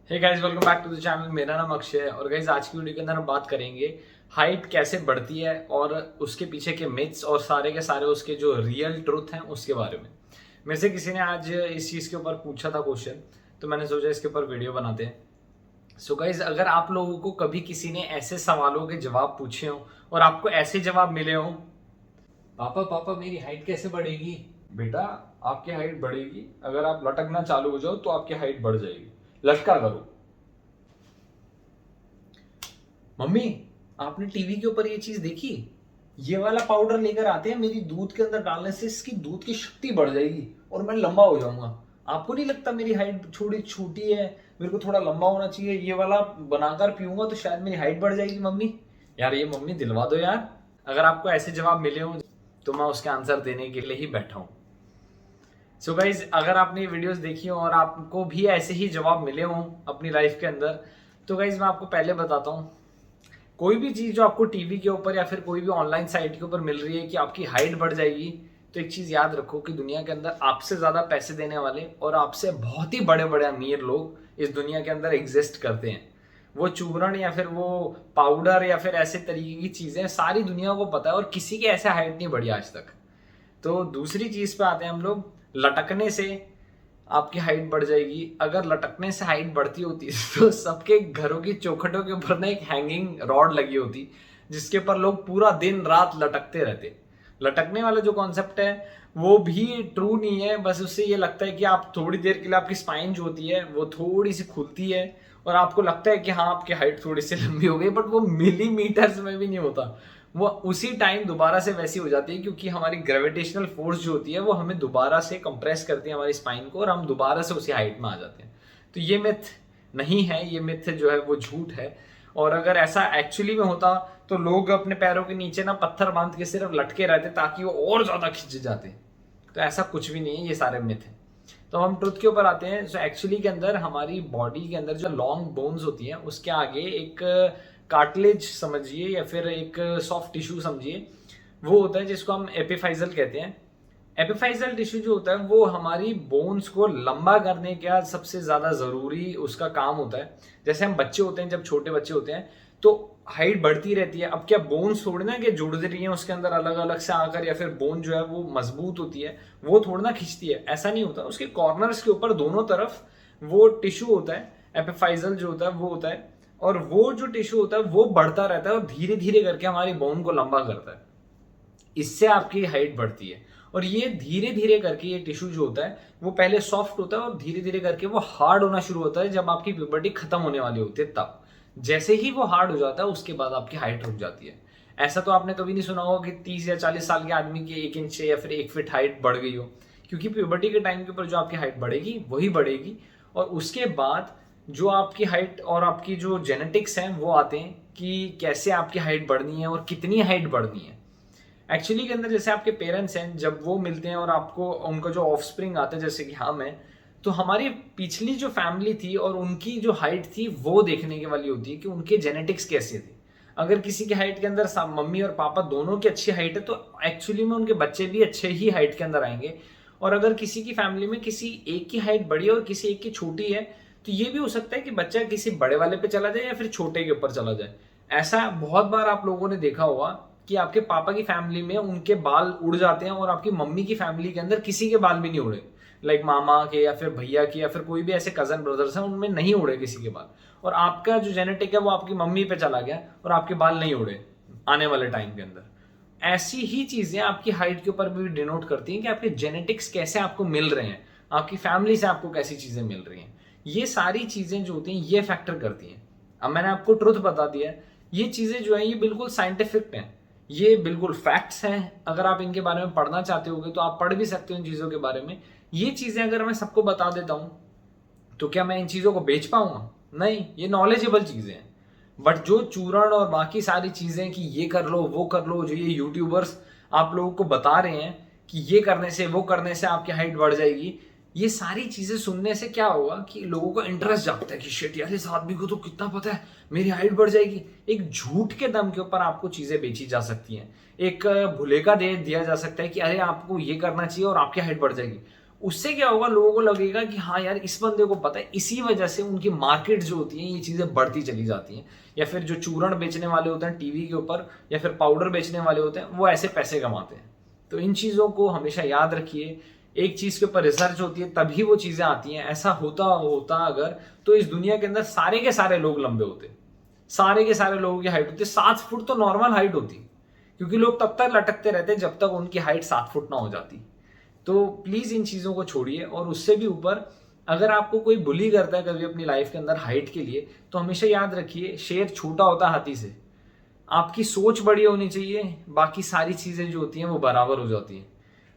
Hey guys, welcome back to the channel. मेरा नाम अक्षय है और गाइस आज की वीडियो के अंदर हम बात करेंगे हाइट कैसे बढ़ती है और उसके पीछे के मिथ्स और सारे के सारे उसके जो रियल ट्रुथ हैं उसके बारे में। मेरे से किसी ने आज इस चीज़ के ऊपर पूछा था क्वेश्चन, तो मैंने सोचा इसके ऊपर वीडियो बनाते हैं। सो गाइस, अगर आप लोगों को कभी किसी ने ऐसे सवालों के जवाब पूछे हो और आपको ऐसे जवाब मिले हो, पापा पापा मेरी हाइट कैसे बढ़ेगी? बेटा, आपकी हाइट बढ़ेगी अगर आप लटकना चालू हो जाओ तो आपकी हाइट बढ़ जाएगी। लटका करो। मम्मी, आपने टीवी के ऊपर ये चीज देखी? ये वाला पाउडर लेकर आते हैं, मेरी दूध के अंदर डालने से इसकी दूध की शक्ति बढ़ जाएगी और मैं लंबा हो जाऊंगा। आपको नहीं लगता मेरी हाइट थोड़ी छोटी है, मेरे को थोड़ा लंबा होना चाहिए? ये वाला बनाकर पीऊंगा तो शायद मेरी हाइट बढ़ जाएगी। मम्मी यार, ये मम्मी दिलवा दो यार। अगर आपको ऐसे जवाब मिले हो तो मैं उसके आंसर देने के लिए ही बैठा हूँ। सो गाइज, अगर आपने ये वीडियोस देखी हो और आपको भी ऐसे ही जवाब मिले हों अपनी लाइफ के अंदर, तो गाइज मैं आपको पहले बताता हूँ, कोई भी चीज़ जो आपको टीवी के ऊपर या फिर कोई भी ऑनलाइन साइट के ऊपर मिल रही है कि आपकी हाइट बढ़ जाएगी, तो एक चीज़ याद रखो कि दुनिया के अंदर आपसे ज़्यादा पैसे देने वाले और आपसे बहुत ही बड़े बड़े अमीर लोग इस दुनिया के अंदर एग्जिस्ट करते हैं। वो चूर्ण या फिर वो पाउडर या फिर ऐसे तरीके की चीज़ें सारी दुनिया को पता है और किसी की ऐसे हाइट नहीं बढ़ी आज तक। तो दूसरी चीज़ पे आते हैं हम लोग, लटकने से आपकी हाइट बढ़ जाएगी। अगर लटकने से हाइट बढ़ती होती तो सबके घरों की चौखटों के ऊपर ना एक हैंगिंग रॉड लगी होती जिसके ऊपर लोग पूरा दिन रात लटकते रहते। लटकने वाला जो कॉन्सेप्ट है वो भी ट्रू नहीं है, बस उससे ये लगता है कि आप थोड़ी देर के लिए आपकी स्पाइन जो होती है वो थोड़ी सी खुलती है और आपको लगता है कि हाँ आपकी हाइट थोड़ी सी लंबी हो गई, बट वो मिलीमीटर्स में भी नहीं होता। वो उसी टाइम दोबारा से वैसी हो जाती है क्योंकि हमारी ग्रेविटेशनल फोर्स जो होती है वो हमें दोबारा से कंप्रेस करती है हमारी स्पाइन को और हम दोबारा से उसी हाइट में आ जाते हैं। तो ये मिथ नहीं है, ये मिथ जो है वो झूठ है। और अगर ऐसा एक्चुअली में होता तो लोग अपने पैरों के नीचे ना पत्थर बांध के सिर्फ लटके रहते ताकि वो और ज्यादा खिंच जाते। तो ऐसा कुछ भी नहीं है, ये सारे मिथ है। तो हम ट्रुथ के ऊपर आते हैं। सो एक्चुअली के अंदर हमारी बॉडी के अंदर जो लॉन्ग बोन्स होती हैं उसके आगे एक कार्टिलेज समझिए या फिर एक सॉफ्ट टिश्यू समझिए, वो होता है जिसको हम एपिफाइजल कहते हैं। एपिफाइजल टिश्यू जो होता है वो हमारी बोन्स को लंबा करने का सबसे ज्यादा जरूरी उसका काम होता है। जैसे हम बच्चे होते हैं, जब छोटे बच्चे होते हैं तो हाइट बढ़ती रहती है। अब क्या बोन्स थोड़ी ना कि जुड़ रही हैं उसके अंदर अलग अलग से आकर, या फिर बोन जो है वो मजबूत होती है, वो थोड़ा ना खिंचती है, ऐसा नहीं होता। उसके कॉर्नर्स के ऊपर दोनों तरफ वो टिश्यू होता है, एपिफाइजल जो होता है वो होता है, और वो जो टिश्यू होता है वो बढ़ता रहता है और धीरे धीरे करके हमारी बोन को लंबा करता है। इससे आपकी हाइट बढ़ती है। और ये धीरे धीरे करके ये टिश्यू जो होता है वो पहले सॉफ्ट होता है और धीरे धीरे करके वो हार्ड होना शुरू होता है जब आपकी प्यूबर्टी खत्म होने वाली होती है तब। जैसे ही वो हार्ड हो जाता है उसके बाद आपकी हाइट रुक जाती है। ऐसा तो आपने कभी नहीं सुना होगा कि 30 या 40 साल के आदमी की 1 इंच या फिर 1 फीट हाइट बढ़ गई हो, क्योंकि प्यूबर्टी के टाइम के ऊपर जो आपकी हाइट बढ़ेगी वही बढ़ेगी। और उसके बाद जो आपकी हाइट और आपकी जो जेनेटिक्स हैं वो आते हैं कि कैसे आपकी हाइट बढ़नी है और कितनी हाइट बढ़नी है। एक्चुअली के अंदर जैसे आपके पेरेंट्स हैं, जब वो मिलते हैं और आपको उनका जो ऑफस्प्रिंग आता है जैसे कि हम हैं, तो हमारी पिछली जो फैमिली थी और उनकी जो हाइट थी वो देखने के वाली होती है कि उनके जेनेटिक्स कैसे थे। अगर किसी की हाइट के अंदर मम्मी और पापा दोनों की अच्छी हाइट है तो एक्चुअली में उनके बच्चे भी अच्छे ही हाइट के अंदर आएंगे। और अगर किसी की फैमिली में किसी एक की हाइट बड़ी है और किसी एक की छोटी है, तो ये भी हो सकता है कि बच्चा किसी बड़े वाले पे चला जाए या फिर छोटे के ऊपर चला जाए। ऐसा बहुत बार आप लोगों ने देखा होगा कि आपके पापा की फैमिली में उनके बाल उड़ जाते हैं और आपकी मम्मी की फैमिली के अंदर किसी के बाल भी नहीं उड़े। लाइक मामा के या फिर भैया के या फिर कोई भी ऐसे कजन ब्रदर्स हैं उनमें नहीं उड़े किसी के बाल, और आपका जो जेनेटिक है वो आपकी मम्मी पे चला गया और आपके बाल नहीं उड़े आने वाले टाइम के अंदर। ऐसी ही चीजें आपकी हाइट के ऊपर भी डिनोट करती हैं कि आपके जेनेटिक्स कैसे आपको मिल रहे हैं, आपकी फैमिली से आपको कैसी चीजें मिल रही हैं। ये सारी चीजें जो होती हैं ये फैक्टर करती हैं। अब मैंने आपको ट्रुथ बता दिया है, ये चीजें जो है ये बिल्कुल साइंटिफिक हैं, ये बिल्कुल फैक्ट्स हैं। अगर आप इनके बारे में पढ़ना चाहते होगे तो आप पढ़ भी सकते हो इन चीजों के बारे में। ये चीजें अगर मैं सबको बता देता हूं तो क्या मैं इन चीजों को बेच पाऊंगा? नहीं, ये नॉलेजेबल चीजें हैं। बट जो चूरण और बाकी सारी चीजें कि ये कर लो वो कर लो, जो ये यूट्यूबर्स आप लोगों को बता रहे हैं कि ये करने से वो करने से आपकी हाइट बढ़ जाएगी, ये सारी चीजें सुनने से क्या होगा कि लोगों को इंटरेस्ट जागता है कि शिट यार, इस आदमी को तो कितना पता है, मेरी हाइट बढ़ जाएगी। एक झूठ के दम के ऊपर आपको चीजें बेची जा सकती हैं, एक भुलेखा दे दिया जा सकता है कि अरे आपको ये करना चाहिए और आपकी हाइट बढ़ जाएगी। उससे क्या होगा, लोगों को लगेगा कि हाँ यार इस बंदे को पता है, इसी वजह से उनकी मार्केट जो होती है ये चीज़ें बढ़ती चली जाती हैं। या फिर जो चूर्ण बेचने वाले होते हैं टीवी के ऊपर, या फिर पाउडर बेचने वाले होते हैं, वो ऐसे पैसे कमाते हैं। तो इन चीज़ों को हमेशा याद रखिए। एक चीज़ के ऊपर रिसर्च होती है तभी वो चीज़ें आती हैं। ऐसा होता होता अगर, तो इस दुनिया के अंदर सारे के सारे लोग लंबे होते, सारे के सारे लोगों की हाइट होती 7 फुट तो नॉर्मल हाइट होती, क्योंकि लोग तब तक लटकते रहते जब तक उनकी हाइट 7 फुट ना हो जाती। तो प्लीज इन चीजों को छोड़िए। और उससे भी ऊपर, अगर आपको कोई बुली करता है कभी अपनी लाइफ के अंदर हाइट के लिए, तो हमेशा याद रखिए शेर छोटा होता है हाथी से। आपकी सोच बड़ी होनी चाहिए, बाकी सारी चीजें जो होती हैं वो बराबर हो जाती हैं।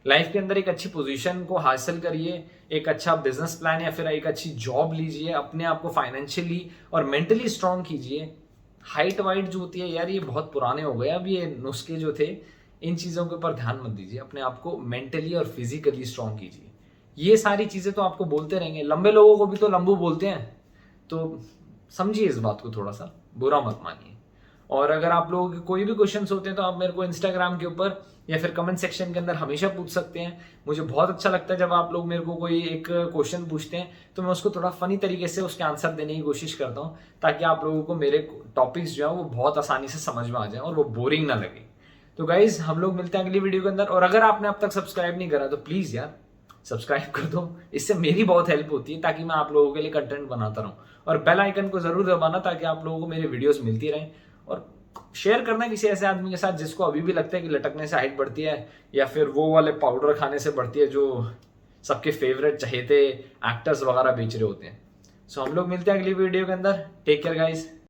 लाइफ के अंदर एक अच्छी पोजीशन को हासिल करिए, एक अच्छा बिजनेस प्लान या फिर एक अच्छी जॉब लीजिए, अपने आप को फाइनेंशियली और मेंटली स्ट्रांग कीजिए। हाइट वाइट जो होती है यार, ये बहुत पुराने हो गए अब ये नुस्खे जो थे। इन चीज़ों के ऊपर ध्यान मत दीजिए, अपने आप को मेंटली और फिजिकली स्ट्रांग कीजिए। ये सारी चीज़ें तो आपको बोलते रहेंगे, लंबे लोगों को भी तो लंबू बोलते हैं, तो समझिए इस बात को, थोड़ा सा बुरा मत मानिए। और अगर आप लोगों के कोई भी क्वेश्चंस होते हैं तो आप मेरे को इंस्टाग्राम के ऊपर या फिर कमेंट सेक्शन के अंदर हमेशा पूछ सकते हैं। मुझे बहुत अच्छा लगता है जब आप लोग मेरे को कोई एक क्वेश्चन पूछते हैं, तो मैं उसको थोड़ा फनी तरीके से उसके आंसर देने की कोशिश करता हूँ, ताकि आप लोगों को मेरे टॉपिक्स जो है वो बहुत आसानी से समझ में आ जाए और वो बोरिंग ना लगे। तो गाइज हम लोग मिलते हैं अगली वीडियो के अंदर। और अगर आपने अब तक सब्सक्राइब नहीं करा तो प्लीज यार सब्सक्राइब कर दो, इससे मेरी बहुत हेल्प होती है, ताकि मैं आप लोगों के लिए कंटेंट बनाता रहूं। और बेल आइकन को जरूर दबाना, ताकि आप लोगों को मेरे वीडियोस मिलती रहें। और शेयर करना किसी ऐसे आदमी के साथ जिसको अभी भी लगता है कि लटकने से हाइट बढ़ती है, या फिर वो वाले पाउडर खाने से बढ़ती है जो सबके फेवरेट चहेते एक्टर्स वगैरह बेच रहे होते हैं। सो हम लोग मिलते हैं अगली वीडियो के अंदर। Take care guys.